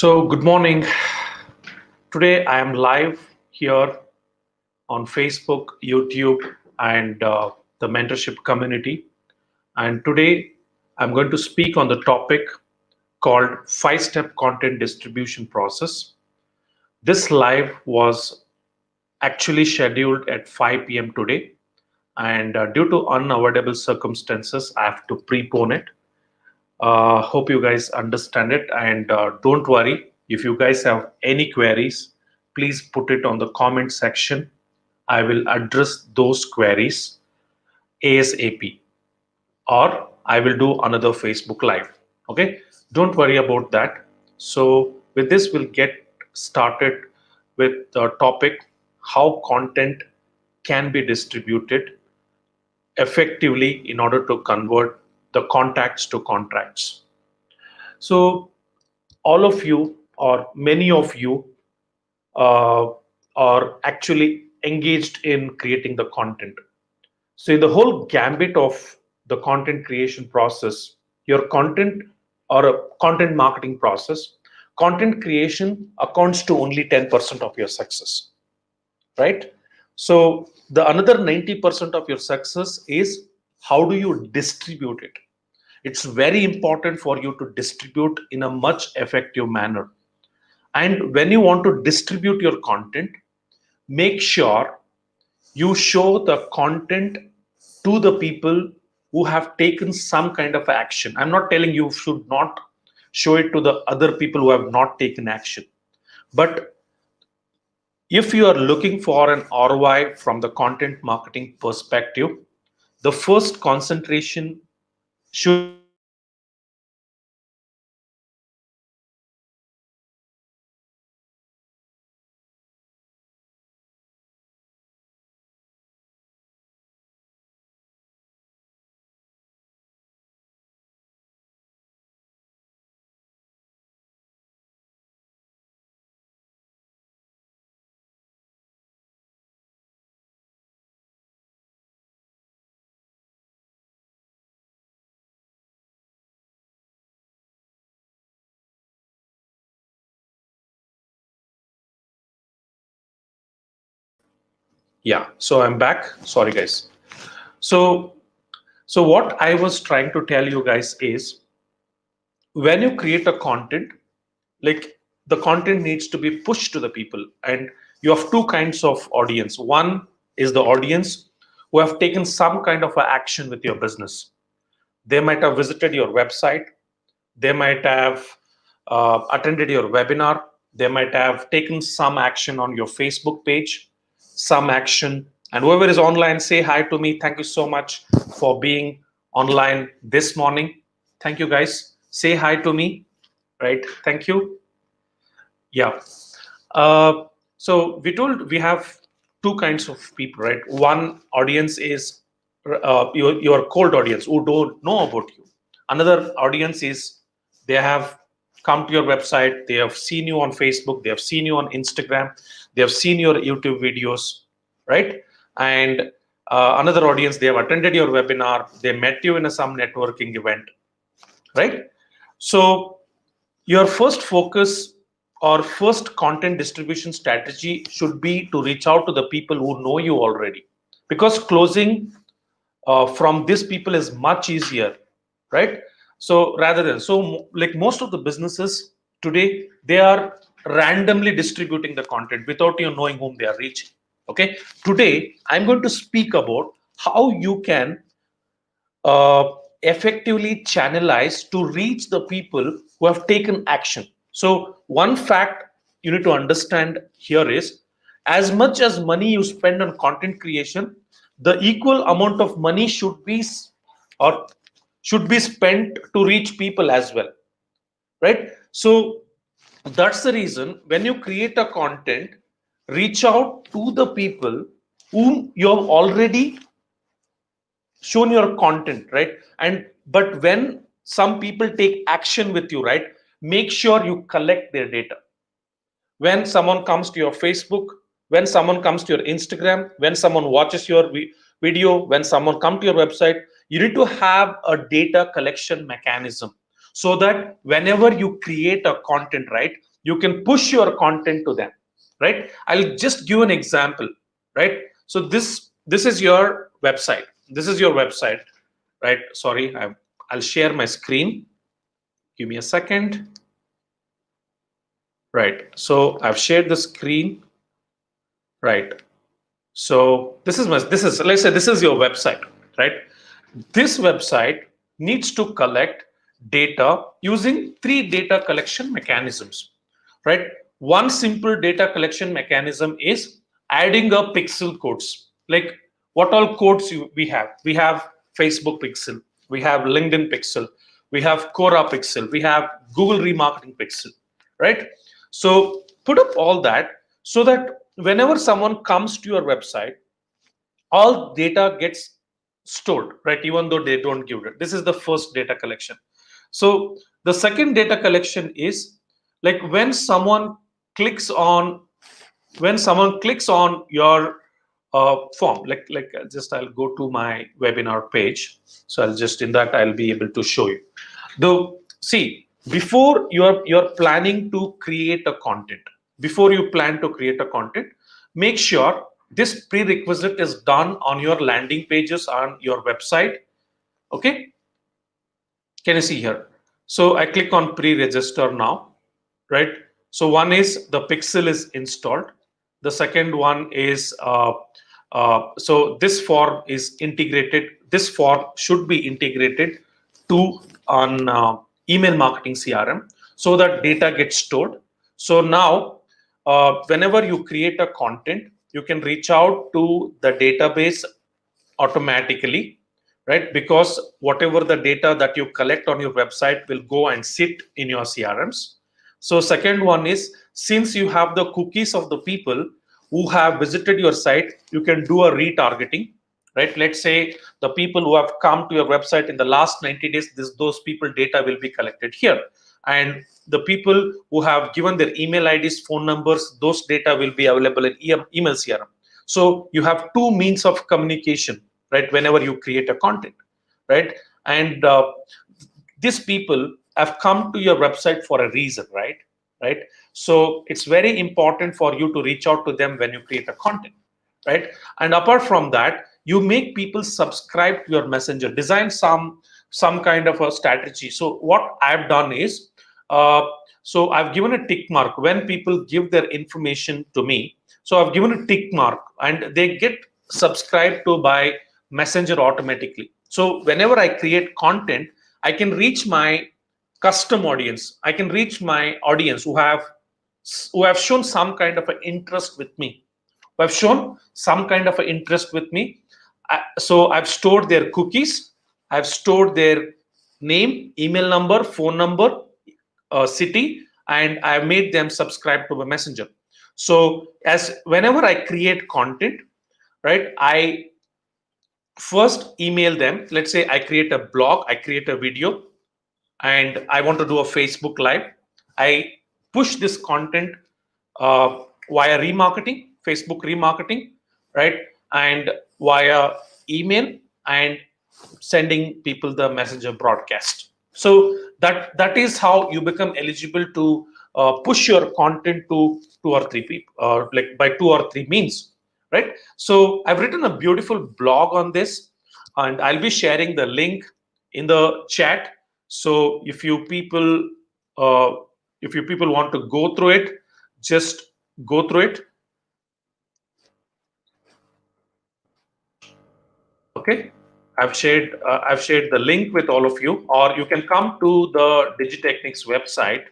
Good morning. Today I am live here on Facebook, YouTube, and the mentorship community. And today I'm going to speak on the topic called five-step content distribution process. This live was actually scheduled at 5 p.m. today, and due to unavoidable circumstances, I have to prepone it. Hope you guys understand it, and don't worry if you guys have any queries, please put it on the comment section. I will address those queries ASAP, or I will do another Facebook live. Okay, don't worry about that. So with this, we'll get started with the topic how content can be distributed effectively in order to convert the contacts to contracts. So all of you or many of you uh, are actually engaged in creating the content. So in the whole gambit of the content creation process, your content or a content marketing process, content creation accounts to only 10% of your success, right? So the another 90% of your success is how do you distribute it. It's very important for you to distribute in a much effective manner. And when you want to distribute your content, make sure you show the content to the people who have taken some kind of action. I'm not telling you should not show it to the other people who have not taken action. But if you are looking for an ROI from the content marketing perspective, the first concentration should be on the people who have taken action. So if you are looking for an ROI from the content marketing perspective, the first concentration should be on the people who have taken action. So what I was trying to tell you guys is yeah, so I'm back. Sorry guys. So what I was trying to tell you guys is when you create a content, like the content needs to be pushed to the people, and you have two kinds of audience. One is the audience who have taken some kind of a action with your business. They might have visited your website, they might have attended your webinar, they might have taken some action on your Facebook page, some action. And whoever is online, say hi to me. Thank you so much for being online this morning. Thank you guys. Say hi to me, right? Thank you. Yeah. Uh, so we have two kinds of people, right? One audience is your cold audience who don't know about you. Another audience is they have come to your website, they have seen you on Facebook, they have seen you on Instagram, they have seen your YouTube videos, right? And another audience, they have attended your webinar, they met you in some networking event, right? So your first focus or first content distribution strategy should be to reach out to the people who know you already, because closing from these people is much easier, right? So rather than like most of the businesses today, they are randomly distributing the content without you knowing whom they are reaching. Okay, today I'm going to speak about how you can uh, effectively channelize to reach the people who have taken action. So one fact you need to understand here is, as much as money you spend on content creation, the equal amount of money or should be spent to reach people as well, right? So that's the reason when you create a content, reach out to the people whom you have already shown your content, right? And but when some people take action with you, right, make sure you collect their data. When someone comes to your Facebook, when someone comes to your Instagram, when someone watches your video, when someone comes to your website, you need to have a data collection mechanism so that whenever you create a content, right, you can push your content to them, right? I'll just give an example, right? So this is your website. This is your website, right? Sorry, I'll share my screen. Give me a second. Right. So I've shared the screen. Right. So let's say this is your website, right? This website needs to collect data using three data collection mechanisms, right? One simple data collection mechanism is adding a pixel codes. Like what all codes we have? We have Facebook pixel, we have LinkedIn pixel, we have Quora pixel, we have Google remarketing pixel, right? So put up all that so that whenever someone comes to your website, all data gets stored, right? Even though they don't give it. This is the first data collection. So the second data collection is like clicks on when someone clicks on your form, just I'll go to my webinar page. So I'll just in that I'll be able to show you. The see before you're planning to create a content, before you plan to create a content, make sure this prerequisite is done on your landing pages on your website. Okay, can you see here? So I click on pre-register now, right? So one is the pixel is installed. The second one is so this form is integrated. This form should be integrated to on email marketing CRM so that data gets stored. So now, whenever you create a content, you can reach out to the database automatically, right? Because whatever the data that you collect on your website will go and sit in your CRMs. So second one is, since you have the cookies of the people who have visited your site, you can do a retargeting, right? Let's say the people who have come to your website in the last 90 days, those people data will be collected here. And the people who have given their email IDs, phone numbers, those data will be available in email CRM. So you have two means of communication, right? Whenever you create a content, right? And these people have come to your website for a reason, right? Right. So it's very important for you to reach out to them when you create a content, right? And apart from that, you make people subscribe to your messenger. Design some kind of a strategy. So what I've done is, so I've given a tick mark when people give their information to me. So I've given a tick mark and they get subscribed to by messenger automatically. So whenever I create content, I can reach my custom audience. I can reach my audience who have shown some kind of an interest with me, who have shown some kind of an interest with me. So I've stored their cookies, I've stored their name, email number, phone number, city, and I've made them subscribe to my messenger. So as whenever I create content, right, I first email them. Let's say I create a blog, I create a video, and I want to do a Facebook Live. I push this content via remarketing, Facebook remarketing, right? And via email and sending people the messenger broadcast. So that is how you become eligible to push your content to two or three people, like by two or three means, right? So I've written a beautiful blog on this, and I'll be sharing the link in the chat. So uh, if you people want to go through it, just go through it. Okay, I've shared the link with all of you, or you can come to the Digitechnics website.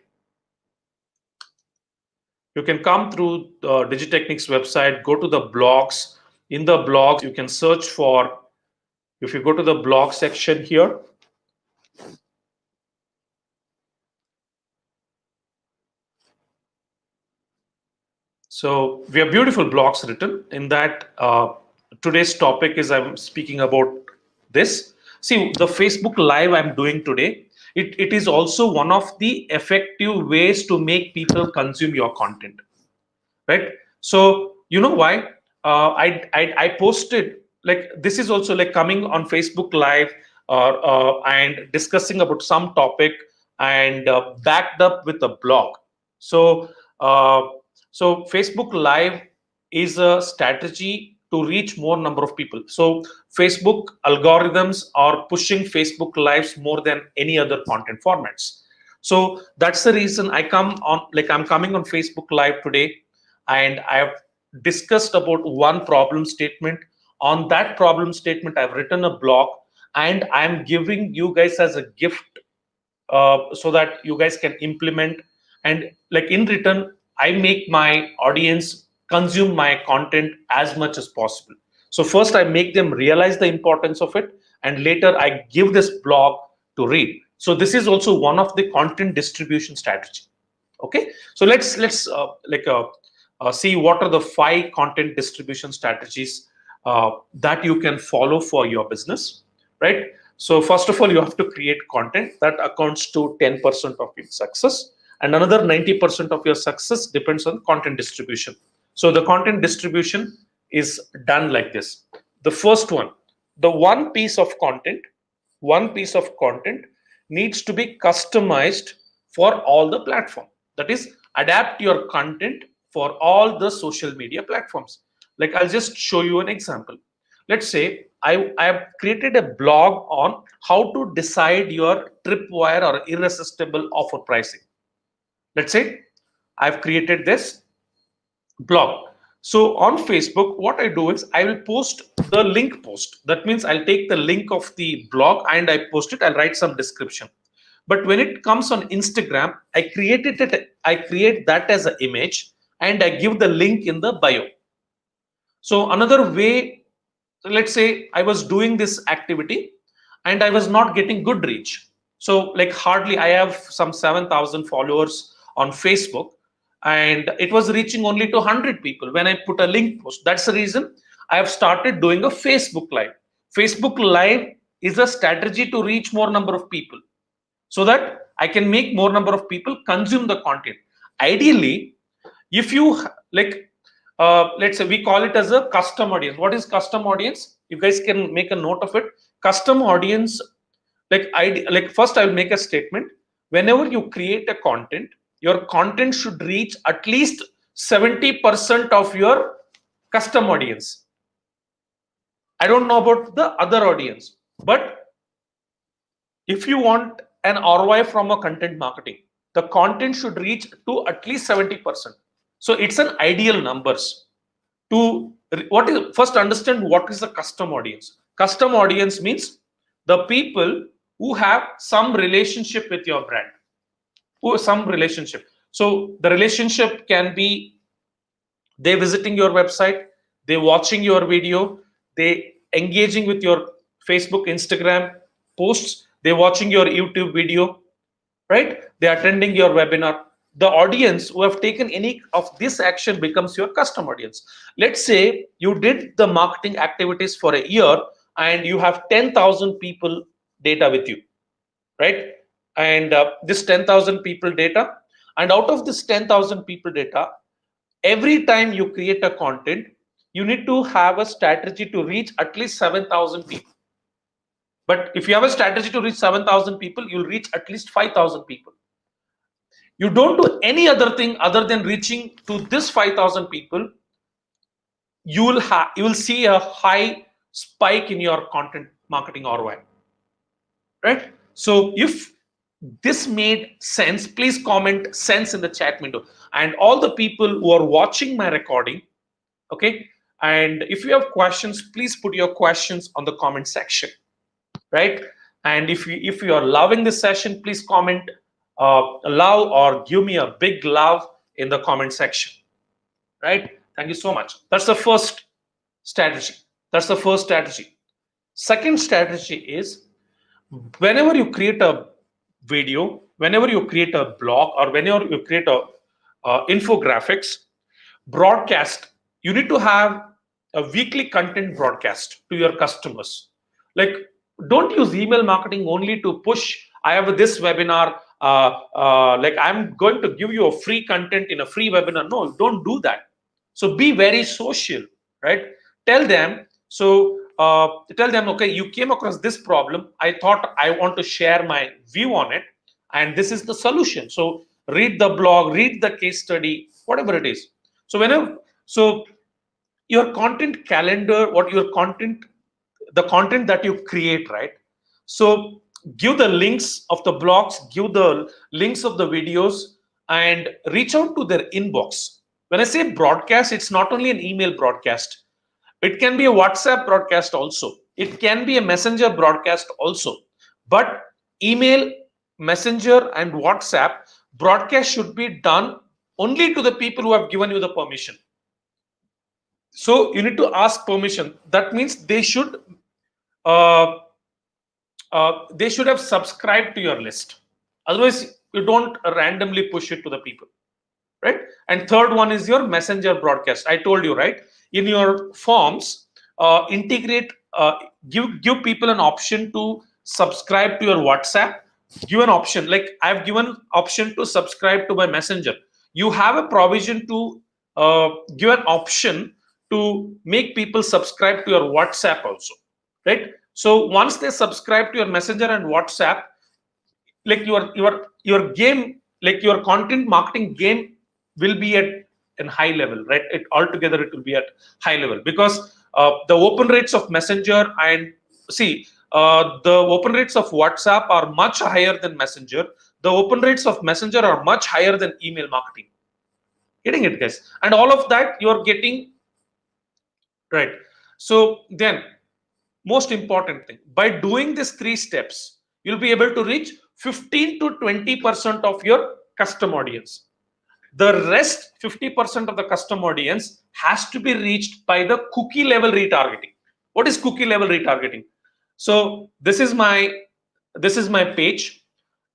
You can come through the Digitechnics website, go to the blogs. In the blogs, you can search for, if you go to the blog section here, so we have beautiful blogs written in that. Today's topic is I'm speaking about this. See, the Facebook Live I'm doing today, it is also one of the effective ways to make people consume your content, right? So you know why? I posted, like, this is also like coming on Facebook Live and discussing about some topic and backed up with a blog. So, uh, so Facebook Live is a strategy to reach more number of people. So Facebook algorithms are pushing Facebook Lives more than any other content formats. So that's the reason I come on, like I'm coming on Facebook Live today, and I have discussed about one problem statement. On that problem statement, I've written a blog, and I'm giving you guys as a gift, so that you guys can implement. And like in return, I make my audience consume my content as much as possible. So first I make them realize the importance of it, and later I give this blog to read. So this is also one of the content distribution strategy. Okay, so let's see what are the 5 content distribution strategies that you can follow for your business, right? So first of all, you have to create content that accounts to 10% of your success, and another 90% of your success depends on content distribution. So the content distribution is done like this. The first one, the one piece of content needs to be customized for all the platform. That is, adapt your content for all the social media platforms. Like I'll just show you an example. Let's say I have created a blog on how to decide your tripwire or irresistible offer pricing. Let's say I've created this blog. So on Facebook, what I do is I will post the link post. That means I'll take the link of the blog and I post it. I'll write some description. But when it comes on Instagram, I create that as an image and I give the link in the bio. So another way, let's say I was doing this activity and I was not getting good reach. So like hardly, I have some 7,000 followers on Facebook, and it was reaching only to 100 people when I put a link post. That's the reason I have started doing a Facebook Live. Facebook Live is a strategy to reach more number of people, so that I can make more number of people consume the content. Ideally, if you like, let's say we call it as a custom audience. What is custom audience? You guys can make a note of it. Custom audience, like first I'll make a statement. Whenever you create a content, your content should reach at least 70% of your custom audience. I don't know about the other audience, but if you want an ROI from a content marketing, the content should reach to at least 70%. So it's an ideal numbers. To what is, first understand what is the custom audience. Custom audience means the people who have some relationship with your brand, who some relationship. So the relationship can be they visiting your website, they watching your video, they engaging with your Facebook, Instagram posts, they watching your YouTube video, right? They attending your webinar. The audience who have taken any of this action becomes your custom audience. Let's say you did the marketing activities for a year and you have 10,000 people data with you, right? And this 10,000 people data, and out of this 10,000 people data, every time you create a content, you need to have a strategy to reach at least 7,000 people. But if you have a strategy to reach 7,000 people, you'll reach at least 5,000 people. You don't do any other thing other than reaching to this 5,000 people, you will see a high spike in your content marketing ROI, right? So if this made sense, please comment sense in the chat window. And all the people who are watching my recording, okay, and if you have questions, please put your questions on the comment section, right? And if you are loving this session, please comment love or give me a big love in the comment section, right? Thank you so much. That's the first strategy. That's the first strategy. Second strategy is, whenever you create a video, whenever you create a blog, or whenever you create a infographics broadcast, you need to have a weekly content broadcast to your customers. Like, don't use email marketing only to push, I have this webinar, like I'm going to give you a free content in a free webinar. No, don't do that. So be very social, right? Tell them, tell them, okay, you came across this problem, I thought I want to share my view on it, and this is the solution. So read the blog, read the case study, whatever it is. So whenever, so your content calendar, what your content, the content that you create, right? So give the links of the blogs, give the links of the videos, and reach out to their inbox. When I say broadcast, it's not only an email broadcast, it can be a WhatsApp broadcast also, it can be a messenger broadcast also. But email, messenger, and WhatsApp broadcast should be done only to the people who have given you the permission. So you need to ask permission. That means uh, they should have subscribed to your list. Otherwise, you don't randomly push it to the people, right? And third one is your messenger broadcast. I told you, right? In your forms, integrate, give people an option to subscribe to your WhatsApp. Give an option, like I've given option to subscribe to my messenger. You have a provision to give an option to make people subscribe to your WhatsApp also, right? So once they subscribe to your messenger and WhatsApp, like your game, like your content marketing game will be at an high level, right? It altogether it will be at high level, because the open rates of messenger and see the open rates of WhatsApp are much higher than messenger. The open rates of messenger are much higher than email marketing. Getting it, guys? And all of that you're getting, right? So then, most important thing, by doing these three steps, you'll be able to reach 15 to 20% of your custom audience. The rest 50% of the custom audience has to be reached by the cookie level retargeting. What is cookie level retargeting? So this is my page.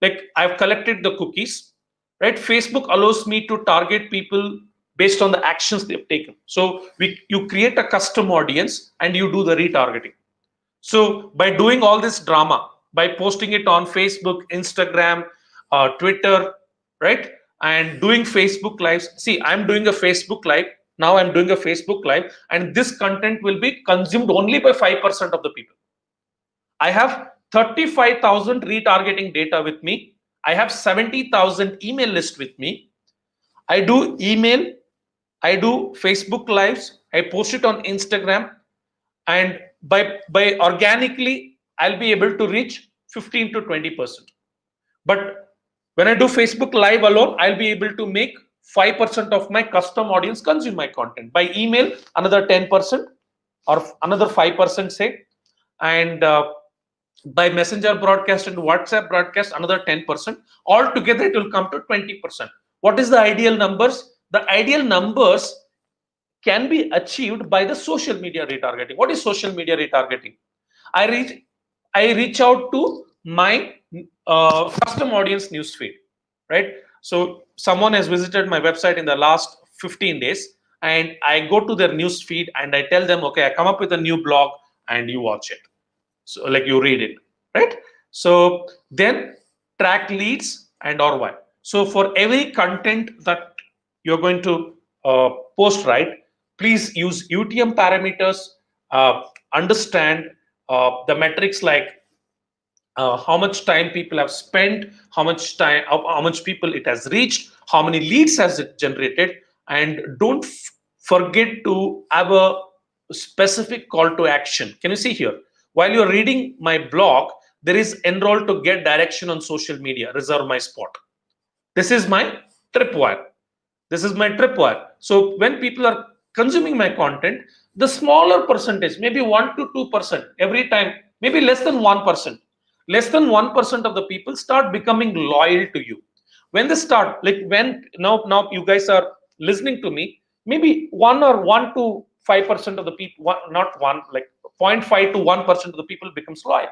Like I've collected the cookies, right? Facebook allows me to target people based on the actions they've taken. So you create a custom audience and you do the retargeting. So by doing all this drama, by posting it on Facebook, Instagram, Twitter, right? And doing Facebook lives. See, I'm doing a Facebook live. Now I'm doing a Facebook live, and this content will be consumed only by 5% of the people. I have 35,000 retargeting data with me. I have 70,000 email list with me. I do email, I do Facebook lives, I post it on Instagram, and by organically I'll be able to reach 15 to 20%. But when I do Facebook live alone, I'll be able to make 5% of my custom audience consume my content. By email, another 10% or another 5% say, and by messenger broadcast and WhatsApp broadcast another 10%. Altogether it will come to 20%. What is the ideal numbers? The ideal numbers can be achieved by the social media retargeting. What is social media retargeting? I reach out to my custom audience newsfeed, right? So someone has visited my website in the last 15 days, and I go to their newsfeed and I tell them, okay, I come up with a new blog and you watch it. So like you read it, right? So then track leads and ROI. So for every content that you're going to post, right, please use UTM parameters, understand the metrics like how much time people have spent, how much people it has reached, how many leads has it generated, and don't forget to have a specific call to action. Can you see here? While you're reading my blog, there is enroll to get direction on social media, reserve my spot. This is my tripwire. This is my tripwire. So when people are consuming my content, the smaller percentage, maybe 1 to 2% every time, maybe less than 1%, less than 1% of the people start becoming loyal to you. When they start, like when now you guys are listening to me, maybe 1 to 5% of the people, not one, like 0.5 to 1% of the people becomes loyal,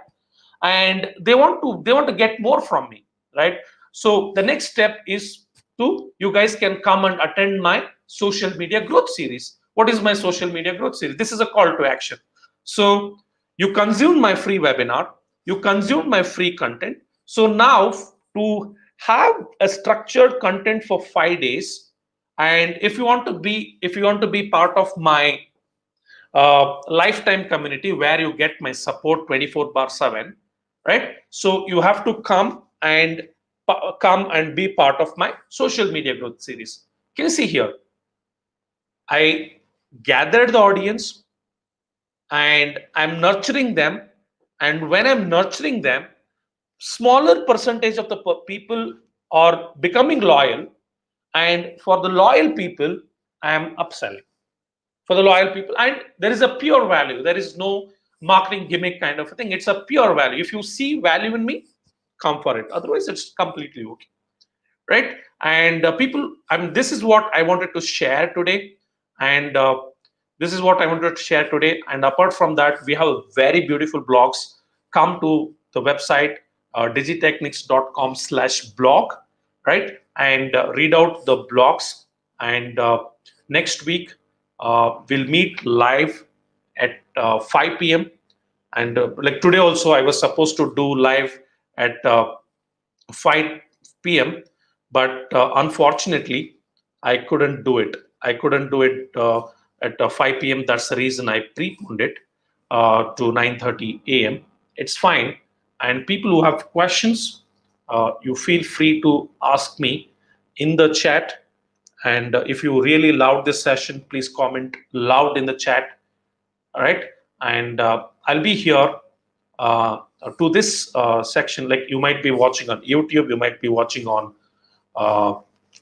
and they want to get more from me, right? So the next step is to, you guys can come and attend my social media growth series. What is my social media growth series? This is a call to action. So you consume my free webinar, you consume my free content. So now to have a structured content for 5 days, and if you want to be part of my lifetime community where you get my support 24/7, right? So you have to come and come and be part of my social media growth series. Can you see here? I gathered the audience and I'm nurturing them. And when I'm nurturing them, smaller percentage of the people are becoming loyal. And for the loyal people, I am upselling. For the loyal people, and there is a pure value. There is no marketing gimmick kind of a thing. It's a pure value. If you see value in me, come for it. Otherwise, it's completely okay, right? And people, I mean, this is what I wanted to share today, and this is what I wanted to share today. And apart from that, we have very beautiful blogs. Come to the website digitechnics.com/blog, right? And read out the blogs. And next week we'll meet live at 5 p.m. And like today also, I was supposed to do live at 5 p.m. But unfortunately, I couldn't do it. I couldn't do it at 5 p.m. That's the reason I preponed it to 9:30 a.m. It's fine. And people who have questions, you feel free to ask me in the chat. And if you really loved this session, please comment loud in the chat. All right. And I'll be here uh, to this section. Like you might be watching on YouTube, you might be watching on uh,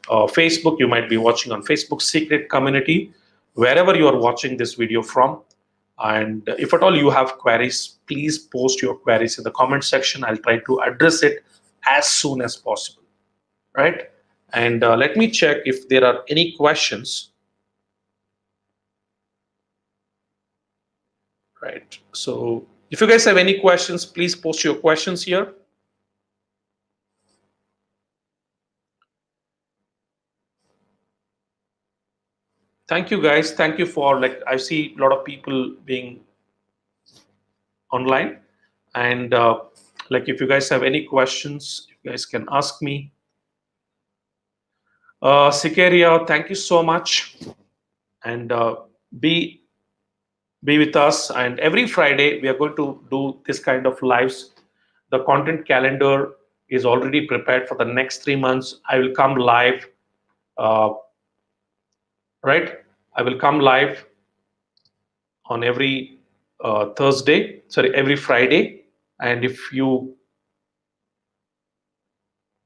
Facebook, you might be watching on Facebook secret community, wherever you are watching this video from. And if at all you have queries, please post your queries in the comment section. I'll try to address it as soon as possible, right? And let me check if there are any questions. Right. So if you guys have any questions, please post your questions here. Thank you guys. Thank you for, like, I see a lot of people being online. And like if you guys have any questions, you guys can ask me. Sikeria, thank you so much. And be with us. And every Friday we are going to do this kind of lives. The content calendar is already prepared for the next 3 months. I will come live, right? I will come live on every every Friday. And if you,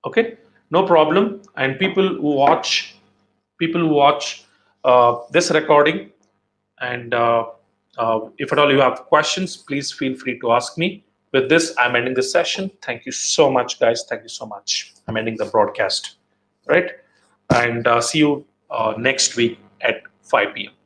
okay, no problem. And people who watch this recording, and if at all you have questions, please feel free to ask me. With this, I'm ending this session. Thank you so much, guys. Thank you so much. I'm ending the broadcast, right? And see you next week at 5 p.m.